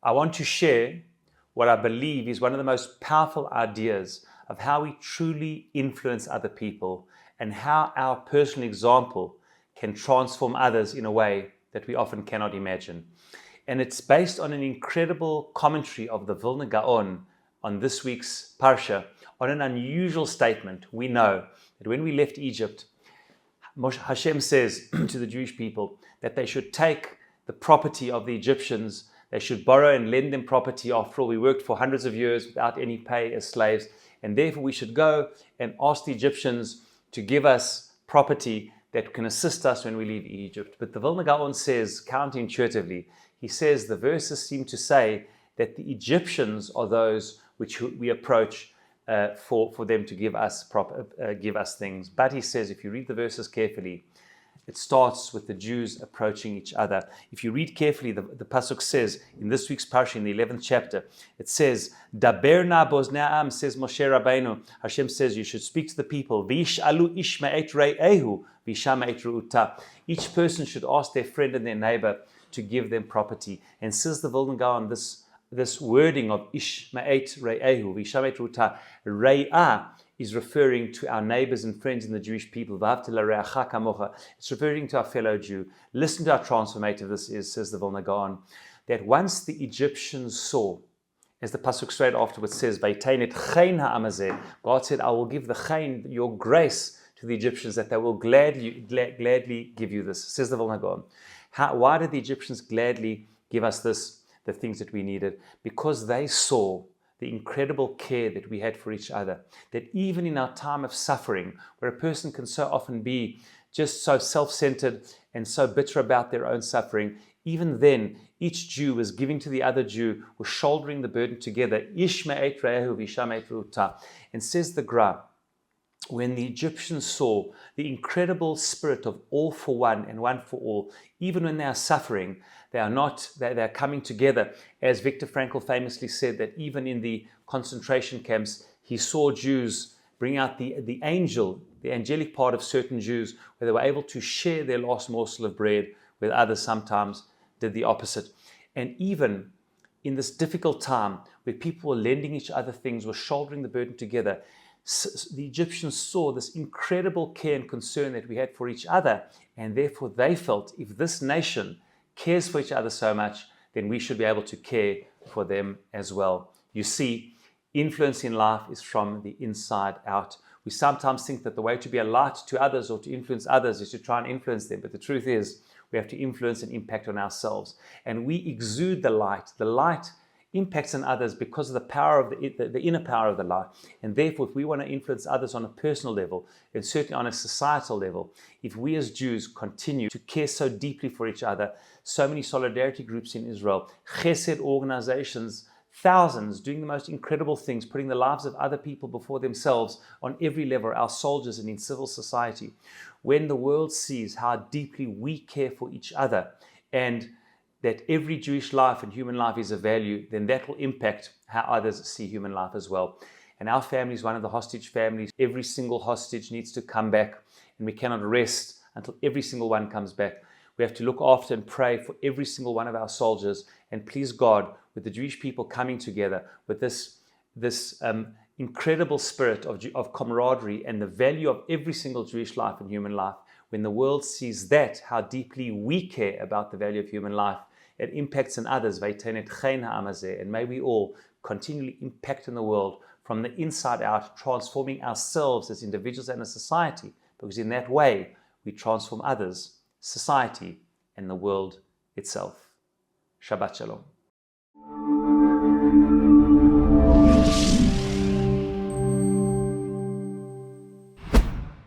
I want to share what I believe is one of the most powerful ideas of how we truly influence other people and how our personal example can transform others in a way that we often cannot imagine. And it's based on an incredible commentary of the Vilna Gaon on this week's Parsha, on an unusual statement. We know that when we left Egypt, Hashem says to the Jewish people that they should take the property of the Egyptians, they should borrow and lend them property. After all, we worked for hundreds of years without any pay as slaves, and therefore we should go and ask the Egyptians to give us property that can assist us when we leave Egypt. But the Vilna Gaon says, counterintuitively, he says the verses seem to say that the Egyptians are those which we approach for them to give us things. But he says, if you read the verses carefully, it starts with the Jews approaching each other. If you read carefully, the pasuk says in this week's parsha, in the 11th chapter, it says, "Daberna bozna'am," says Moshe Rabbeinu. Hashem says you should speak to the people. V'yish'alu ish ma'et re'ehu v'yisham ma'et re'uta. Each person should ask their friend and their neighbor to give them property. And says the Vilna Gaon, this wording of ish ma'et re'ehu v'yisham ma'et re'uta, re'ah, is referring to our neighbors and friends in the Jewish people. It's referring to our fellow Jew. Listen to how transformative this is, says the Vilna Gaon, that once the Egyptians saw, as the pasuk straight afterwards says, God said, I will give the chain, your grace, to the Egyptians, that they will gladly give you this, says the Vilna Gaon. Why did the Egyptians gladly give us this, the things that we needed? Because they saw the incredible care that we had for each other, that even in our time of suffering, where a person can so often be just so self-centered and so bitter about their own suffering, even then, each Jew was giving to the other Jew, was shouldering the burden together. And says the Gra, when the Egyptians saw the incredible spirit of all for one and one for all, even when they are suffering, they are coming together. As Viktor Frankl famously said, that even in the concentration camps, he saw Jews bring out the angelic part of certain Jews, where they were able to share their last morsel of bread, where others sometimes did the opposite. And even in this difficult time, where people were lending each other things, were shouldering the burden together, the Egyptians saw this incredible care and concern that we had for each other, and therefore they felt, if this nation cares for each other so much, then we should be able to care for them as well. You see, influence in life is from the inside out. We sometimes think that the way to be a light to others or to influence others is to try and influence them, but the truth is we have to influence and impact on ourselves. And we exude the light. The light impacts on others because of the power of the inner power of the light. And therefore, if we want to influence others on a personal level, and certainly on a societal level, if we as Jews continue to care so deeply for each other, so many solidarity groups in Israel, chesed organizations, thousands doing the most incredible things, putting the lives of other people before themselves on every level, our soldiers and in civil society. When the world sees how deeply we care for each other and that every Jewish life and human life is of value, then that will impact how others see human life as well. And our family is one of the hostage families. Every single hostage needs to come back, and we cannot rest until every single one comes back. We have to look after and pray for every single one of our soldiers, and please God, with the Jewish people coming together with this incredible spirit of camaraderie and the value of every single Jewish life and human life. When the world sees that, how deeply we care about the value of human life, it impacts on others. And may we all continually impact in the world from the inside out, transforming ourselves as individuals and as society, because in that way, we transform others, society, and the world itself. Shabbat Shalom.